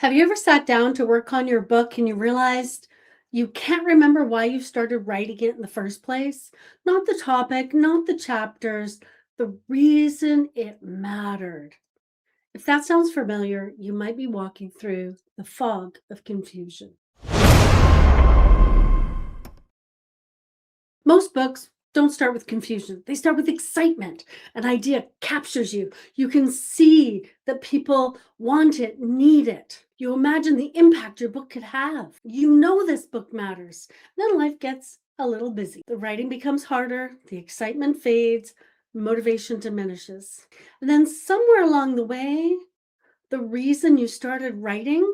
Have you ever sat down to work on your book and you realized you can't remember why you started writing it in the first place? Not the topic, not the chapters, the reason it mattered. If that sounds familiar, you might be walking through the fog of confusion. Most books don't start with confusion. They start with excitement. An idea captures you. You can see that people want it, need it. You imagine the impact your book could have. You know this book matters. Then life gets a little busy. The writing becomes harder, the excitement fades, motivation diminishes. And then somewhere along the way, the reason you started writing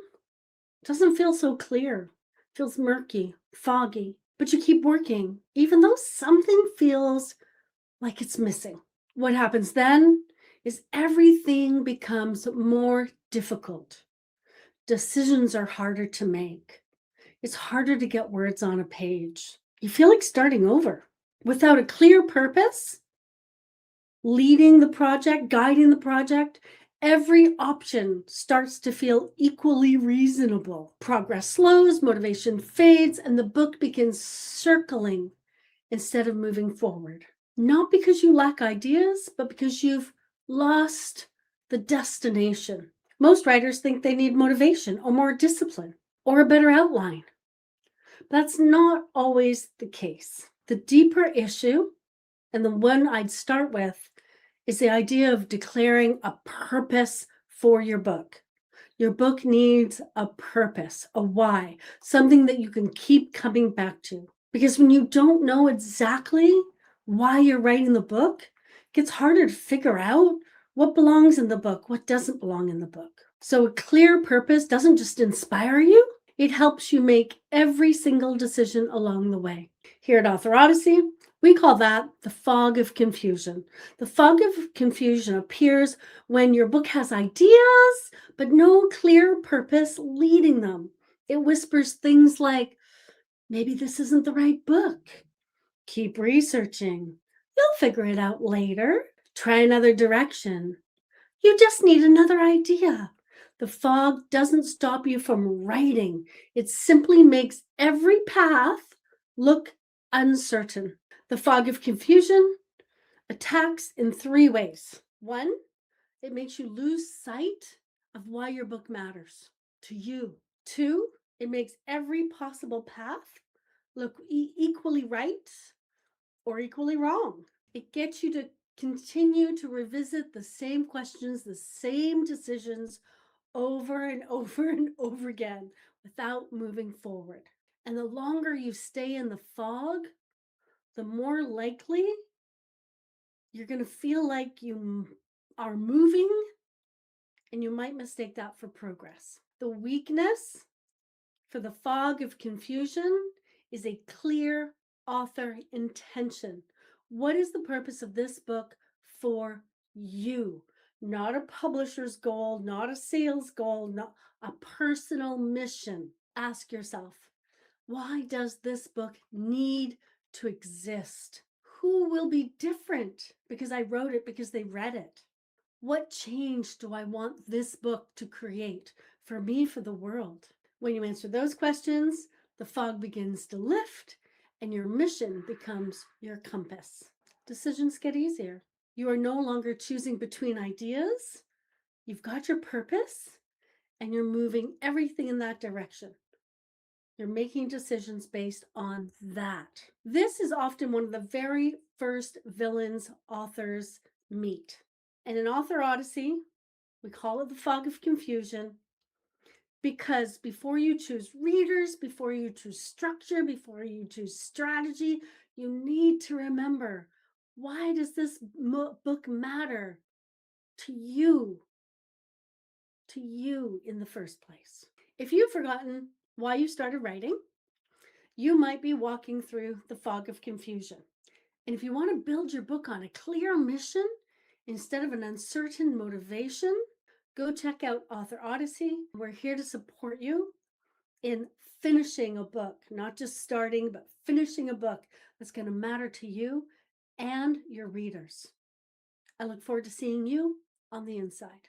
doesn't feel so clear. Feels murky, foggy, but you keep working, even though something feels like it's missing. What happens then is everything becomes more difficult. Decisions are harder to make. It's harder to get words on a page. You feel like starting over without a clear purpose, leading the project, guiding the project. Every option starts to feel equally reasonable. Progress slows, motivation fades, and the book begins circling instead of moving forward. Not because you lack ideas, but because you've lost the destination. Most writers think they need motivation or more discipline or a better outline. That's not always the case. The deeper issue, and the one I'd start with, is the idea of declaring a purpose for your book. Your book needs a purpose, a why, something that you can keep coming back to. Because when you don't know exactly why you're writing the book, it gets harder to figure out what belongs in the book, what doesn't belong in the book. So a clear purpose doesn't just inspire you, it helps you make every single decision along the way. Here at Author Odyssey, we call that the fog of confusion. The fog of confusion appears when your book has ideas, but no clear purpose leading them. It whispers things like, maybe this isn't the right book. Keep researching. You'll figure it out later. Try another direction. You just need another idea. The fog doesn't stop you from writing, it simply makes every path look uncertain. The fog of confusion attacks in three ways. One, it makes you lose sight of why your book matters to you. Two, it makes every possible path look equally right or equally wrong. It gets you to continue to revisit the same questions, the same decisions over and over and over again without moving forward. And the longer you stay in the fog, the more likely you're going to feel like you are moving, and you might mistake that for progress. The weakness for the fog of confusion is a clear author intention. What is the purpose of this book for you? Not a publisher's goal, not a sales goal, not a personal mission. Ask yourself, why does this book need to exist? Who will be different because I wrote it, because they read it? What change do I want this book to create for me, for the world? When you answer those questions, the fog begins to lift and your mission becomes your compass. Decisions get easier. You are no longer choosing between ideas. You've got your purpose and you're moving everything in that direction. You're making decisions based on that. This is often one of the very first villains authors meet. And in Author Odyssey, we call it the fog of confusion because before you choose readers, before you choose structure, before you choose strategy, you need to remember, why does this book matter to you in the first place? If you've forgotten why you started writing, you might be walking through the fog of confusion. And if you want to build your book on a clear mission instead of an uncertain motivation, go check out Author Odyssey. We're here to support you in finishing a book, not just starting, but finishing a book that's going to matter to you and your readers. I look forward to seeing you on the inside.